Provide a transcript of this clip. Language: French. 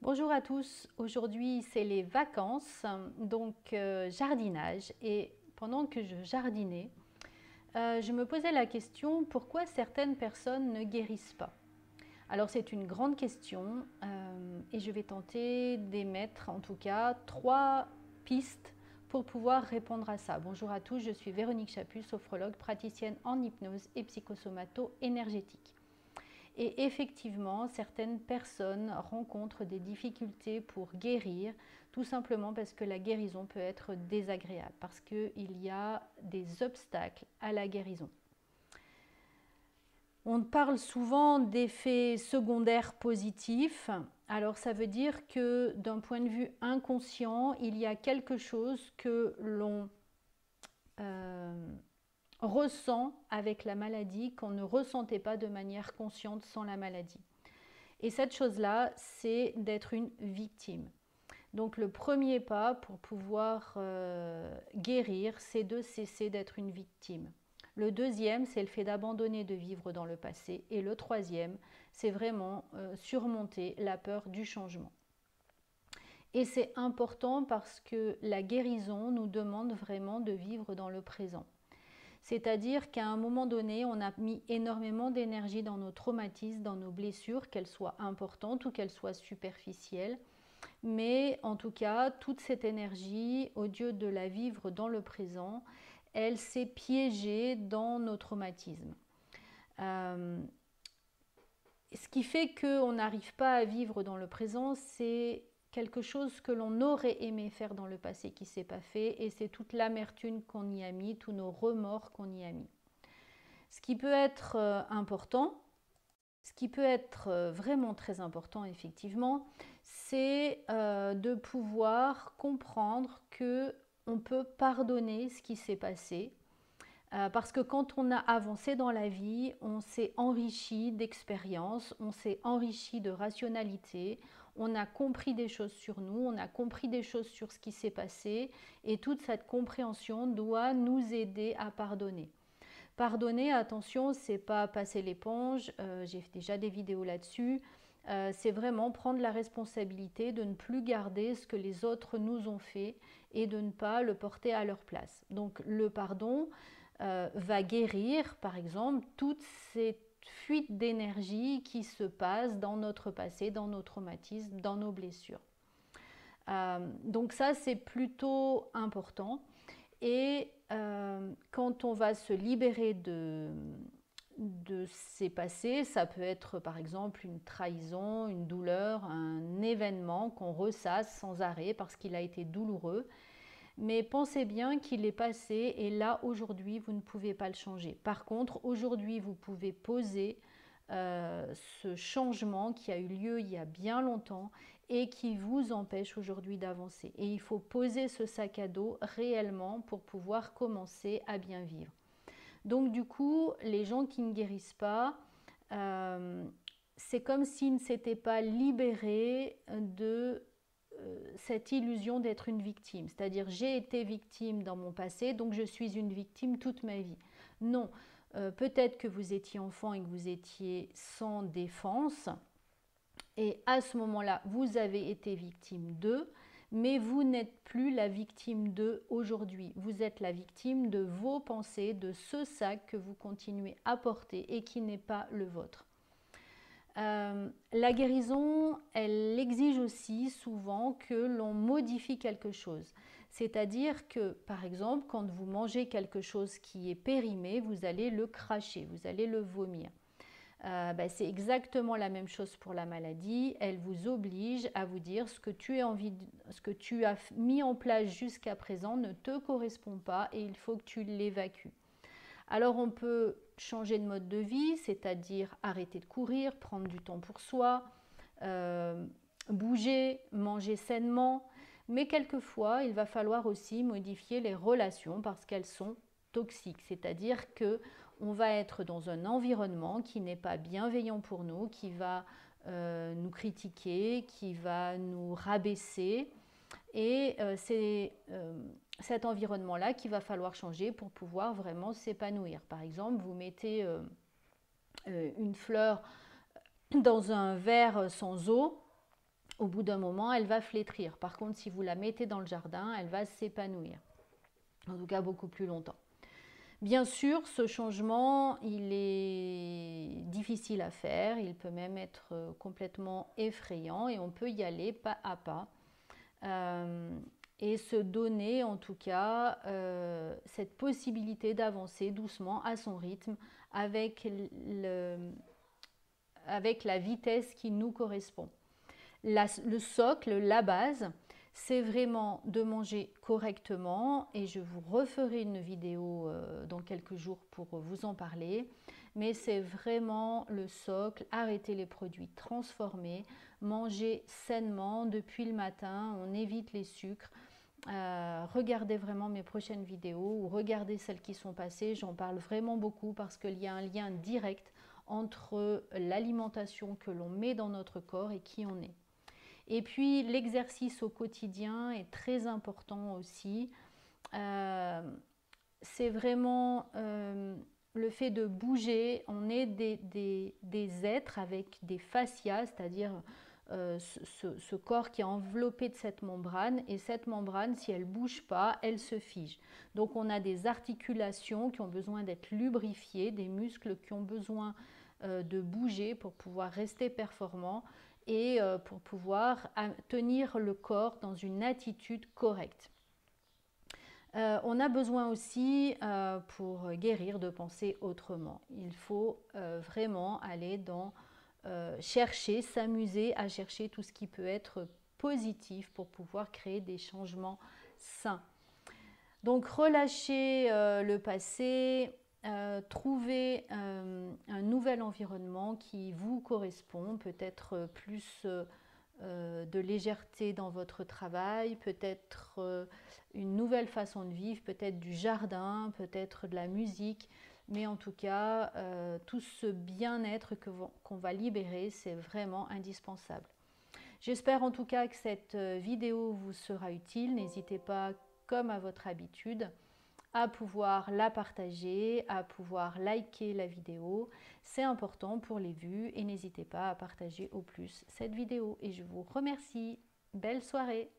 Bonjour à tous, aujourd'hui c'est les vacances, donc jardinage, et pendant que je jardinais, je me posais la question pourquoi certaines personnes ne guérissent pas. Alors c'est une grande question et je vais tenter d'émettre en tout cas 3 pistes pour pouvoir répondre à ça. Bonjour à tous, je suis Véronique Chaput, sophrologue, praticienne en hypnose et psychosomato-énergétique. Et effectivement, certaines personnes rencontrent des difficultés pour guérir, tout simplement parce que la guérison peut être désagréable, parce qu'il y a des obstacles à la guérison. On parle souvent d'effets secondaires positifs. Alors ça veut dire que d'un point de vue inconscient, il y a quelque chose que l'on ressent avec la maladie qu'on ne ressentait pas de manière consciente sans la maladie. Et cette chose-là, c'est d'être une victime. Donc le premier pas pour pouvoir guérir, c'est de cesser d'être une victime. Le deuxième, c'est le fait d'abandonner de vivre dans le passé. Et le troisième, c'est vraiment surmonter la peur du changement. Et c'est important parce que la guérison nous demande vraiment de vivre dans le présent. C'est-à-dire qu'à un moment donné, on a mis énormément d'énergie dans nos traumatismes, dans nos blessures, qu'elles soient importantes ou qu'elles soient superficielles. Mais en tout cas, toute cette énergie, au lieu de la vivre dans le présent, elle s'est piégée dans nos traumatismes. Ce qui fait qu'on n'arrive pas à vivre dans le présent, c'est quelque chose que l'on aurait aimé faire dans le passé qui ne s'est pas fait, et c'est toute l'amertume qu'on y a mis, tous nos remords qu'on y a mis. Ce qui peut être important, ce qui peut être vraiment très important effectivement, c'est de pouvoir comprendre que on peut pardonner ce qui s'est passé. Parce que quand on a avancé dans la vie, on s'est enrichi d'expérience, on s'est enrichi de rationalité, on a compris des choses sur nous, on a compris des choses sur ce qui s'est passé, et toute cette compréhension doit nous aider à pardonner. Pardonner, attention, c'est pas passer l'éponge, j'ai déjà des vidéos là-dessus, c'est vraiment prendre la responsabilité de ne plus garder ce que les autres nous ont fait et de ne pas le porter à leur place. Donc le pardon va guérir, par exemple, toute cette fuite d'énergie qui se passe dans notre passé, dans nos traumatismes, dans nos blessures. Donc ça, c'est plutôt important. Et quand on va se libérer de ces passés, ça peut être par exemple une trahison, une douleur, un événement qu'on ressasse sans arrêt parce qu'il a été douloureux. Mais pensez bien qu'il est passé et là aujourd'hui vous ne pouvez pas le changer. Par contre aujourd'hui vous pouvez poser ce changement qui a eu lieu il y a bien longtemps et qui vous empêche aujourd'hui d'avancer. Et il faut poser ce sac à dos réellement pour pouvoir commencer à bien vivre. Donc du coup, les gens qui ne guérissent pas, c'est comme s'ils ne s'étaient pas libérés de cette illusion d'être une victime. C'est-à-dire, j'ai été victime dans mon passé, donc je suis une victime toute ma vie. Non, peut-être que vous étiez enfant et que vous étiez sans défense, et à ce moment-là, vous avez été victime d'eux, mais vous n'êtes plus la victime d'eux aujourd'hui. Vous êtes la victime de vos pensées, de ce sac que vous continuez à porter et qui n'est pas le vôtre. La guérison, elle exige aussi souvent que l'on modifie quelque chose. C'est-à-dire que, par exemple, quand vous mangez quelque chose qui est périmé, vous allez le cracher, vous allez le vomir. C'est exactement la même chose pour la maladie. Elle vous oblige à vous dire ce que tu as mis en place jusqu'à présent ne te correspond pas et il faut que tu l'évacues. Alors on peut changer de mode de vie, c'est-à-dire arrêter de courir, prendre du temps pour soi, bouger, manger sainement, mais quelquefois il va falloir aussi modifier les relations parce qu'elles sont toxiques, c'est-à-dire que on va être dans un environnement qui n'est pas bienveillant pour nous, qui va nous critiquer, qui va nous rabaisser. Et c'est cet environnement-là qu'il va falloir changer pour pouvoir vraiment s'épanouir. Par exemple, vous mettez une fleur dans un verre sans eau, au bout d'un moment, elle va flétrir. Par contre, si vous la mettez dans le jardin, elle va s'épanouir. En tout cas, beaucoup plus longtemps. Bien sûr, ce changement, il est difficile à faire, il peut même être complètement effrayant et on peut y aller pas à pas et se donner en tout cas cette possibilité d'avancer doucement à son rythme avec, avec la vitesse qui nous correspond. Le socle, la base, c'est vraiment de manger correctement et je vous referai une vidéo dans quelques jours pour vous en parler. Mais c'est vraiment le socle, arrêter les produits transformés, manger sainement depuis le matin, on évite les sucres. Regardez vraiment mes prochaines vidéos ou regardez celles qui sont passées, j'en parle vraiment beaucoup parce qu'il y a un lien direct entre l'alimentation que l'on met dans notre corps et qui on est. Et puis l'exercice au quotidien est très important aussi. C'est vraiment le fait de bouger. On est des êtres avec des fascias, c'est-à-dire ce corps qui est enveloppé de cette membrane. Et cette membrane, si elle ne bouge pas, elle se fige. Donc on a des articulations qui ont besoin d'être lubrifiées, des muscles qui ont besoin de bouger pour pouvoir rester performants et pour pouvoir tenir le corps dans une attitude correcte. On a besoin aussi, pour guérir, de penser autrement. Il faut vraiment aller dans chercher, s'amuser à chercher tout ce qui peut être positif pour pouvoir créer des changements sains. Donc relâcher le passé, trouver un nouvel environnement qui vous correspond, peut-être plus de légèreté dans votre travail, peut-être une nouvelle façon de vivre, peut-être du jardin, peut-être de la musique, mais en tout cas, tout ce bien-être qu'on va libérer, c'est vraiment indispensable. J'espère en tout cas que cette vidéo vous sera utile. N'hésitez pas, comme à votre habitude, à pouvoir la partager, à pouvoir liker la vidéo. C'est important pour les vues et n'hésitez pas à partager au plus cette vidéo. Et je vous remercie. Belle soirée!